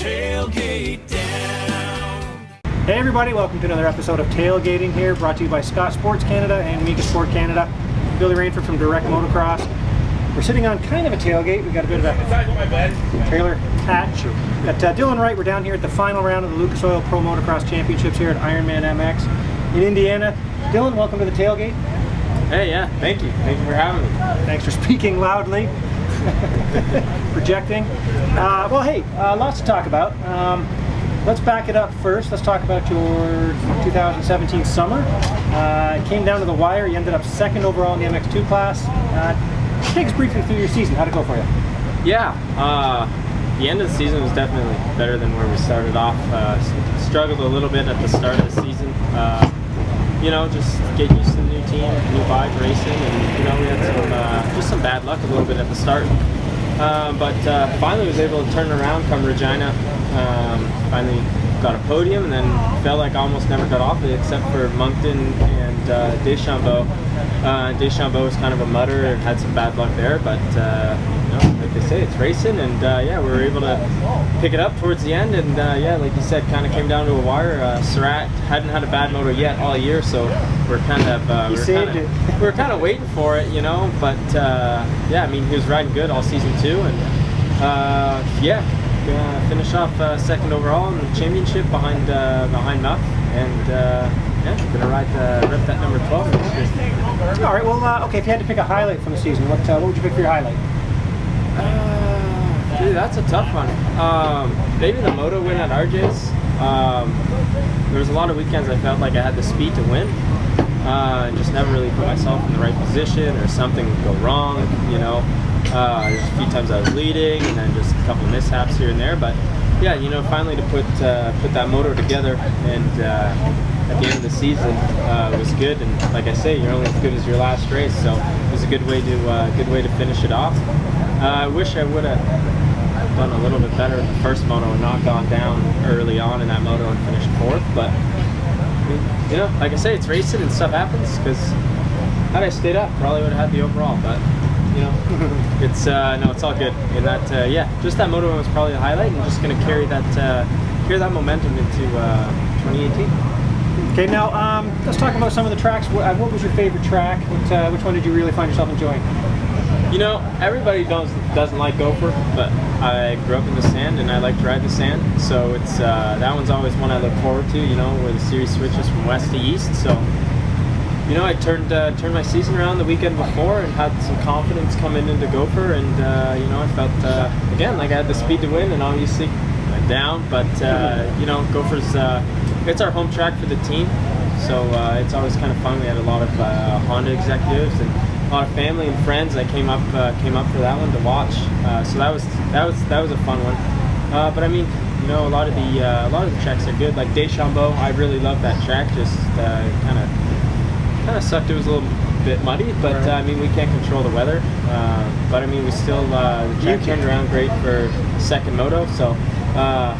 tailgate down. Hey everybody, welcome to another episode of Tailgating here, brought to you by Scott Sports Canada and Mika Sport Canada. Billy Rainford from Direct Motocross. We're sitting on kind of a tailgate. We've got a bit of a trailer hatch. We've got Dylan Wright. We're down here at the final round of the Lucas Oil Pro Motocross Championships here at Ironman MX in Indiana. Dylan, welcome to the tailgate. Hey, yeah, thank you. Thank you for having me. Thanks for speaking loudly. Projecting. Well, hey, lots to talk about. Let's back it up first. Let's talk about your 2017 summer. It came down to the wire. You ended up second overall in the MX2 class. Take us briefly through your season. How'd it go for you? Yeah, the end of the season was definitely better than where we started off. Struggled a little bit at the start of the season. Just get used to the new team, new bike racing, and we had just some bad luck a little bit at the start. But finally was able to turn around come Regina. Finally got a podium, and then felt like I almost never got off it except for Moncton and Deschambault. Deschambault was kind of a mutter, had some bad luck there, but like they say, it's racing, and we were able to pick it up towards the end, and like you said, kind of came down to a wire. Surratt hadn't had a bad moto yet all year, so we're kind of waiting for it, but he was riding good all season too, and finished off second overall in the championship behind Muff, and gonna rep that number 12 this year. All right. Well, okay. If you had to pick a highlight from the season, what would you pick for your highlight? Dude, that's a tough one. Maybe the moto win at RJ's. There was a lot of weekends I felt like I had the speed to win, and just never really put myself in the right position, or something would go wrong. There's a few times I was leading, and then just a couple of mishaps here and there. But finally to put that moto together, and at the end of the season was good. And like I say, you're only as good as your last race, so it was a good way to finish it off. I wish I would have done a little bit better in the first moto and not gone down early on in that moto and finished fourth. But like I say, it's racing and stuff happens. Because had I stayed up, probably would have had the overall. But it's it's all good. And that just that moto was probably the highlight, and just going to carry that momentum into 2018. Okay, now let's talk about some of the tracks. What was your favorite track? Which one did you really find yourself enjoying? Everybody doesn't like Gopher, but I grew up in the sand, and I like to ride the sand. So it's that one's always one I look forward to. Where the series switches from west to east. So I turned my season around the weekend before and had some confidence coming into Gopher, and I felt again like I had the speed to win, and obviously went down. But Gopher's it's our home track for the team, so it's always kind of fun. We had a lot of Honda executives and a lot of family and friends that came up for that one to watch. So that was a fun one. But a lot of the tracks are good. Like Deschambault, I really love that track. Just kind of sucked. It was a little bit muddy, but right. We can't control the weather. But we still the track turned around great for second moto. So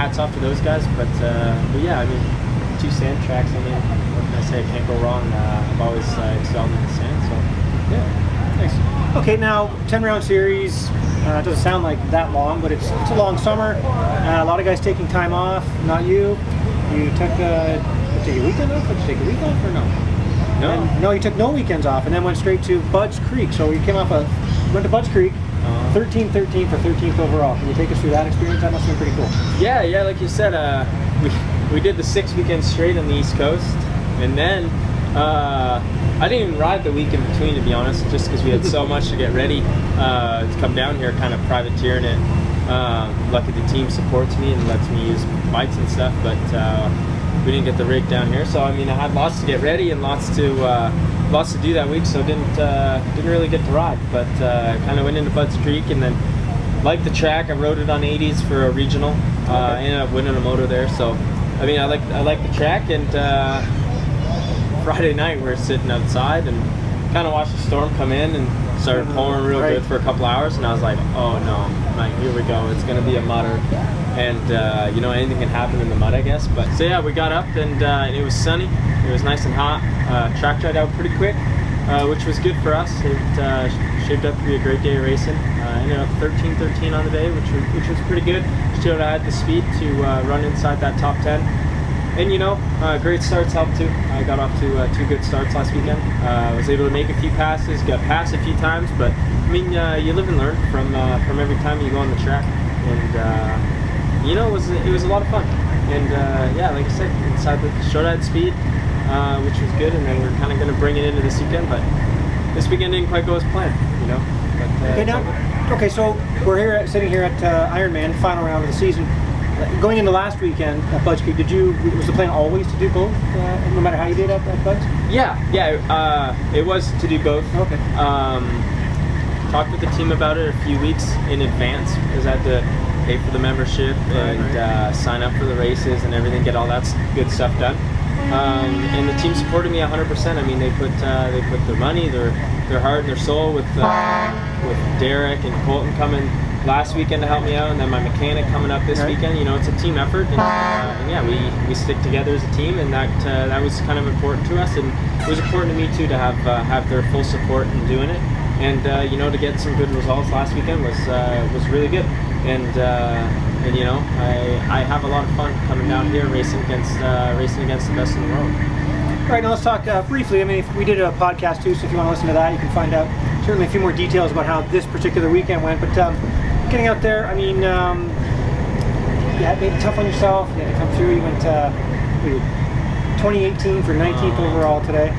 hats off to those guys. But two sand tracks. What can I say? Can't go wrong. I've always excelled in the sand. So nice. Okay, now 10-round series. It doesn't sound like that long, but it's a long summer. A lot of guys taking time off. Not you. You took a weekend off. Did you take a week off or no? No, you took no weekends off, and then went straight to Budds Creek. So you went to Budds Creek, 13-13 for 13th overall. Can you take us through that experience? That must have been pretty cool. Yeah, like you said, we did the 6 weekends straight on the East Coast, and then I didn't even ride the week in between, to be honest, just because we had so much to get ready to come down here, kind of privateering it. Lucky the team supports me and lets me use bikes and stuff, but we didn't get the rig down here, so I had lots to get ready and lots to do that week, so didn't really get to ride, but kind of went into Budds Creek, and then liked the track. I rode it on 80s for a regional. Ended up winning a moto there, so I like the track. And Friday night we were sitting outside and kind of watched the storm come in and started pouring real good for a couple hours, and I was like, oh no, here we go, it's gonna be a mutter. And anything can happen in the mud, I guess. But so yeah, we got up, and it was sunny. It was nice and hot. Track dried out pretty quick, which was good for us. It shaped up to be a great day of racing. I ended up 13-13 on the day, which was pretty good. Showed I had the speed to run inside that top 10. And great starts helped too. I got off to 2 good starts last weekend. Was able to make a few passes, got passed a few times, but I mean, you live and learn from every time you go on the track. And it was a lot of fun. And like I said, inside showed I had speed, which was good. And then we're kind of going to bring it into this weekend, but this weekend didn't quite go as planned. But, okay, so we're sitting here at Ironman, final round of the season. Going into last weekend at Budge Creek, was the plan always to do both, no matter how you did at Budge? Yeah, it was to do both. Okay. Talked with the team about it a few weeks in advance because I had to pay for the membership and sign up for the races and everything, get all that good stuff done. And the team supported me 100%. I mean, they put their money, their heart, and their soul with Derek and Colton coming last weekend to help me out, and then my mechanic coming up this weekend. It's a team effort, and we stick together as a team, and that was kind of important to us, and it was important to me too to have their full support in doing it, and to get some good results last weekend was really good, and I have a lot of fun coming down here racing against the best in the world. All right, now let's talk briefly. I mean, we did a podcast too, so if you want to listen to that, you can find out certainly a few more details about how this particular weekend went. But getting out there, I mean, it made it tough on yourself. You had to come through. You went 2018 for 19th overall today.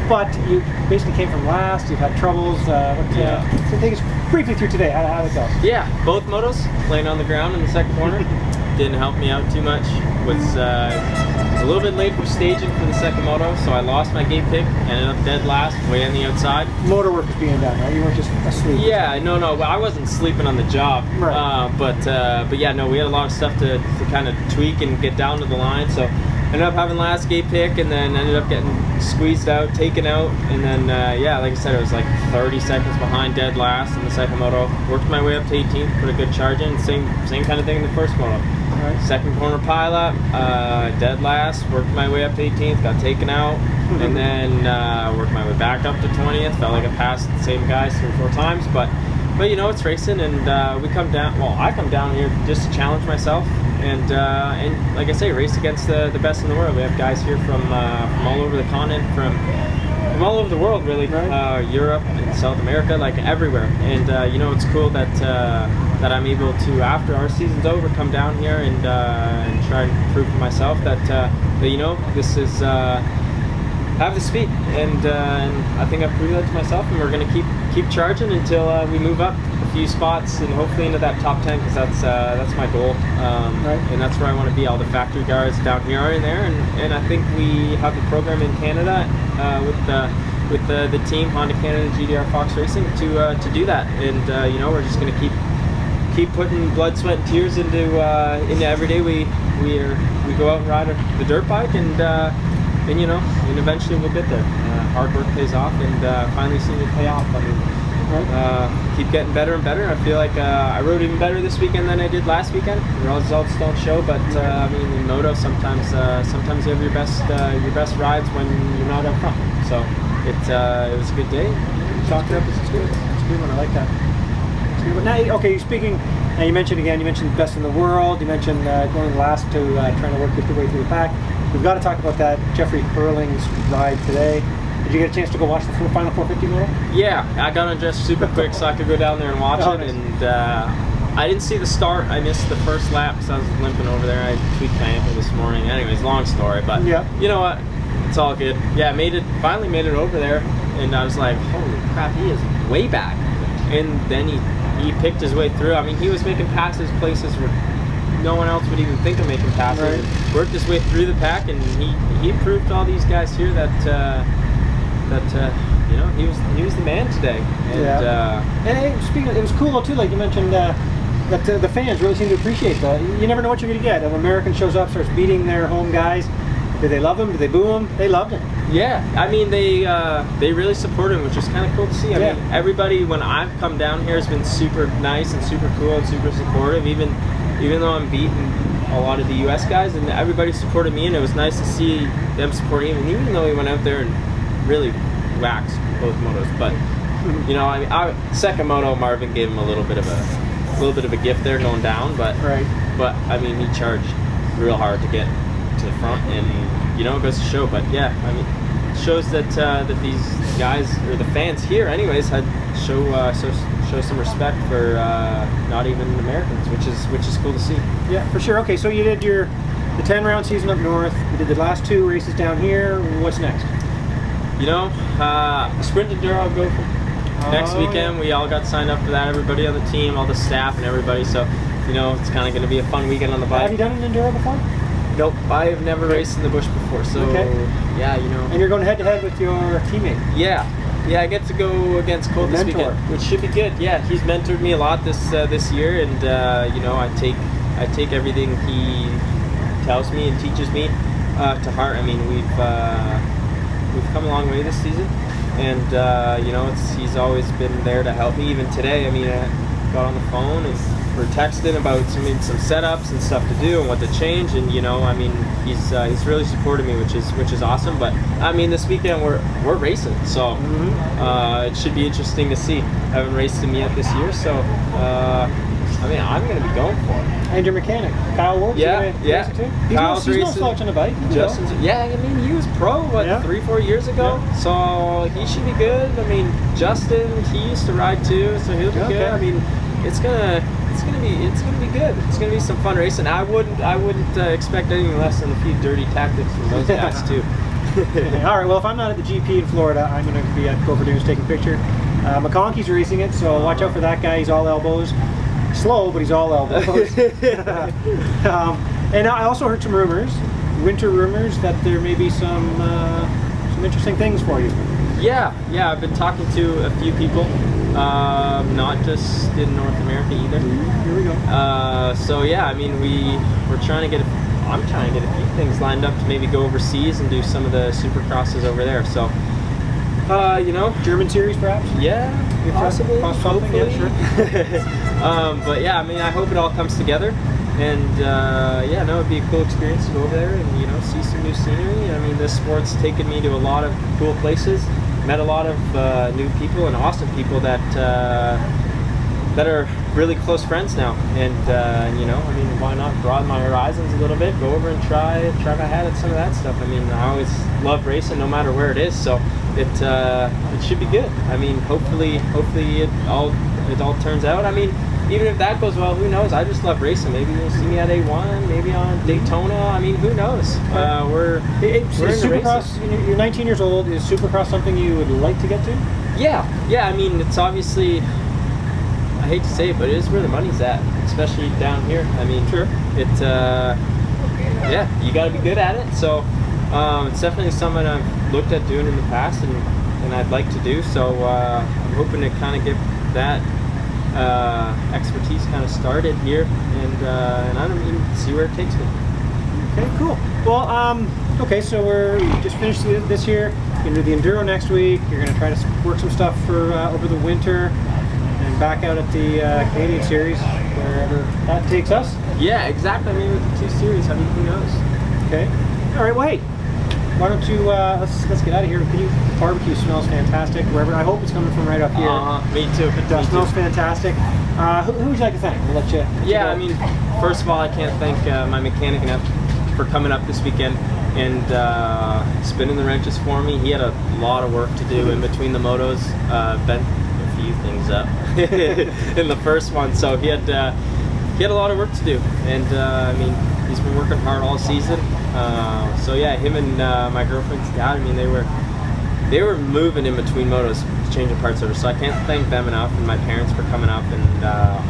But you basically came from last. You've had troubles. So take us briefly through today. How did it go? Yeah, both motos laying on the ground in the second corner didn't help me out too much. Was a little bit late for staging for the second moto, so I lost my gate pick. Ended up dead last, way on the outside. Motor work was being done, right? You weren't just asleep. Yeah, no, I wasn't sleeping on the job. Right. But yeah, no, we had a lot of stuff to kind of tweak and get down to the line. So ended up having last gate pick, and then ended up getting squeezed out, taken out, and then like I said, it was like 30 seconds behind dead last in the second moto. Worked my way up to 18th, put a good charge in. Same kind of thing in the first moto. Right. Second corner pileup, dead last, worked my way up to 18th, got taken out, and then worked my way back up to 20th. Felt like I passed the same guys 3 or 4 times, but it's racing, and we come down. Well, I come down here just to challenge myself, and like I say, race against the best in the world. We have guys here from all over the continent, from all over the world, really. Right. Europe and South America, like everywhere. And it's cool that I'm able to, after our season's over, come down here and try and prove to myself that this is have the speed, and I think I've proved that to myself, and we're going to keep charging until we move up a few spots and hopefully into that top 10, because that's my goal, right. And that's where I want to be. All the factory guys down here are in there, and I think we have the program in Canada with the team Honda Canada GDR Fox Racing to do that, and we're just going to keep putting blood, sweat, and tears into every day we go out and ride the dirt bike, and eventually we'll get there. Hard work pays off, and finally seeing it pay off. I mean, keep getting better and better. I feel like I rode even better this weekend than I did last weekend. The results don't show, but I mean, in moto, sometimes you have your best rides when you're not up front. So it was a good day. Chalk it up as it's good. It's a good one. I like that. Now, okay, now you mentioned best in the world, you mentioned going last to trying to work your way through the pack. We've got to talk about that Jeffrey Hurling's ride today. Did you get a chance to go watch the final 450 moto? Yeah, I got undressed super quick so I could go down there and watch it, nice. and I didn't see the start. I missed the first lap because I was limping over there. I tweaked my ankle this morning. Anyways, long story, but you know what? It's all good. Yeah, finally made it over there, and I was like, holy crap, he is way back. And then he picked his way through. I mean, he was making passes places where no one else would even think of making passes. Right. Worked his way through the pack, and he proved to all these guys here that he was the man today. And, and speaking of, it was cool though too, like you mentioned, that the fans really seem to appreciate that. You never know what you're going to get. An American shows up, starts beating their home guys. Did they love him? Did they boo him? They loved him. Yeah, I mean they really support him, which is kind of cool to see. I mean, everybody when I've come down here has been super nice and super cool and super supportive. Even though I'm beating a lot of the U.S. guys, and everybody supported me, and it was nice to see them supporting him. And even though he went out there and really waxed both motos, but you know, second moto, Marvin gave him a little bit of a gift there going down, but I mean, he charged real hard to get to the front, and you know, it goes to show. But yeah, I mean, it shows that that these guys, or the fans here anyways, had show some respect for not even Americans, which is cool to see. Yeah, for sure. Okay, so you did the 10-round season up north. You did the last 2 races down here. What's next? You know, Sprint Enduro I'll go for next weekend. We all got signed up for that. Everybody on the team, all the staff and everybody. So, you know, it's kind of going to be a fun weekend on the bike. Have you done an Enduro before? Nope, I have never raced in the bush before. So, yeah, you know. And you're going head-to-head with your teammate? Yeah, I get to go against Cole this weekend, which should be good. Yeah, he's mentored me a lot this year, and you know, I take everything he tells me and teaches me to heart. I mean, we've come a long way this season, and you know, he's always been there to help me. Even today, I mean, I got on the phone and we're texting about some setups and stuff to do and what to change, and you know, I mean, he's really supported me, which is awesome. But I mean, this weekend we're racing, so it should be interesting to see. I haven't raced him yet this year, so I mean, I'm going to be going for it. And your mechanic, Kyle Ward's racing too? He's no slouch on the bike. Yeah, I mean, he was pro 3-4 years ago, so he should be good. I mean, Justin, he used to ride too, so he'll be good. I mean, it's gonna be good. It's gonna be some fun racing. I wouldn't expect anything less than a few dirty tactics from those guys too. All right. Well, if I'm not at the GP in Florida, I'm going to be at Crawfordsville taking a picture. McConkey's racing it, so watch out for that guy. He's all elbows. Slow, but he's all elbows. And I also heard some rumors, winter rumors, that there may be some interesting things for you. Yeah. I've been talking to a few people, not just in North America either. Here we go. So yeah, I mean, I'm trying to get a few things lined up to maybe go overseas and do some of the supercrosses over there. So, you know, German series perhaps? Yeah, possibly. Hopefully. Yeah, sure. But yeah, I mean, I hope it all comes together, and yeah, no, it'd be a cool experience to go over there and, you know, see some new scenery. I mean, this sport's taken me to a lot of cool places, met a lot of new people and awesome people that are really close friends now, and you know, I mean, why not broaden my horizons a little bit, go over and try my hand at some of that stuff. I mean, I always love racing no matter where it is, so it should be good. I mean, hopefully it all turns out. I mean, even if that goes well, who knows? I just love racing. Maybe you'll see me at A1, maybe on Daytona. I mean, who knows? We're in Supercross. You're 19 years old. Is Supercross something you would like to get to? Yeah. I mean, it's obviously, I hate to say it, but it is where the money's at, especially down here. I mean, sure. Yeah, you got to be good at it. So it's definitely something I've looked at doing in the past, and I'd like to do. So I'm hoping to kind of get that expertise kind of started here, and I don't even see where it takes me. Okay, cool. Well, okay, so we just finished this year. You're going to do the Enduro next week. You're going to try to work some stuff for over the winter, and back out at the Canadian Series, wherever that takes us. Yeah, exactly. I mean, with the 2 series, I mean, who knows? Okay. All right. Well, hey, why don't you let's get out of here. Barbecue smells fantastic wherever. I hope it's coming from right up here. Me too. It smells fantastic. Who would you like to thank? We'll let you. I mean, first of all, I can't thank my mechanic enough for coming up this weekend and spinning the wrenches for me. He had a lot of work to do in between the motos, bent a few things up in the first one, so he had a lot of work to do, and I mean, he's been working hard all season. So yeah, him and my girlfriend's dad, I mean, they were moving in between motos, changing parts over, so I can't thank them enough, and my parents for coming up, and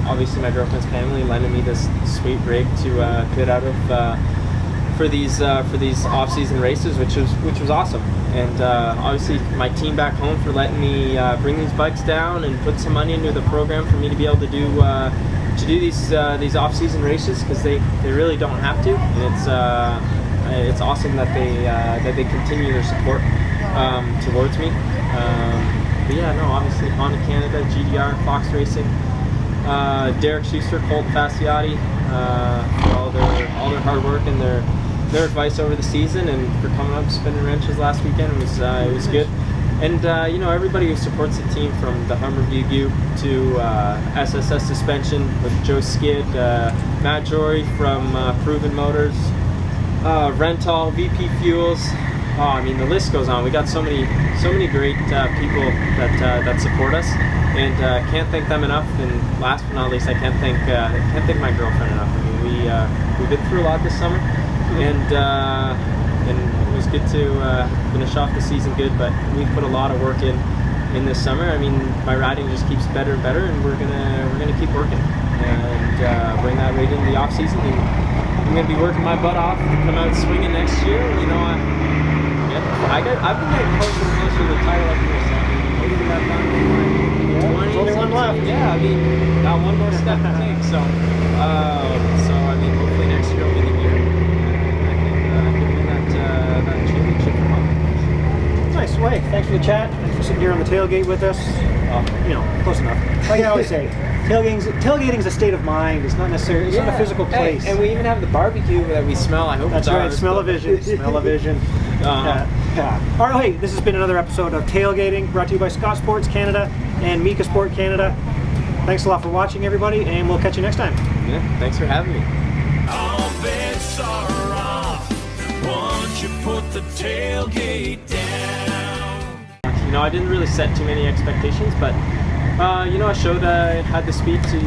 obviously my girlfriend's family lending me this sweet rig to pit out of for these off-season races, which was awesome, and obviously my team back home for letting me bring these bikes down and put some money into the program for me to be able to do these off-season races, because they really don't have to, and it's awesome that they continue their support towards me. But yeah, no, obviously Honda Canada, GDR, Fox Racing, Derek Schuster, Colt Fasciati, for all their hard work and their advice over the season, and for coming up spinning wrenches last weekend. It was good. And you know, everybody who supports the team, from the Hummer View to SSS Suspension with Joe Skid, Matt Jory from Proven Motors, Rental, VP Fuels. Oh, I mean, the list goes on. We got so many great people that support us, and can't thank them enough. And last but not least, I can't thank my girlfriend enough. I mean, we've been through a lot this summer, and it was good to finish off the season good. But we put a lot of work in this summer. I mean, my riding just keeps better and better, and we're gonna keep working and bring that right into the off season. And I'm gonna be working my butt off to come out swinging next year. You know, I've been getting closer and closer to the title every year, so hopefully that done in my 20s. Only one left. Yeah, I mean, got one more step to take. So I mean, hopefully next year will be the year. I can win that championship for home. Nice. Well, hey, thanks for the chat. Thanks for sitting here on the tailgate with us. You know, close enough. Like I always say, tailgating's a state of mind. It's not necessarily. It's not a physical place. Hey, and we even have the barbecue that we smell. I hope that's it's right. ours, Smell-o-vision. Smell-o-vision. Yeah. All right, hey, this has been another episode of Tailgating, brought to you by Scott Sports Canada and Mika Sport Canada. Thanks a lot for watching, everybody, and we'll catch you next time. Yeah, thanks for having me. All bets are off once you put the tailgate down. You know, I didn't really set too many expectations, but you know, I showed I had the speed to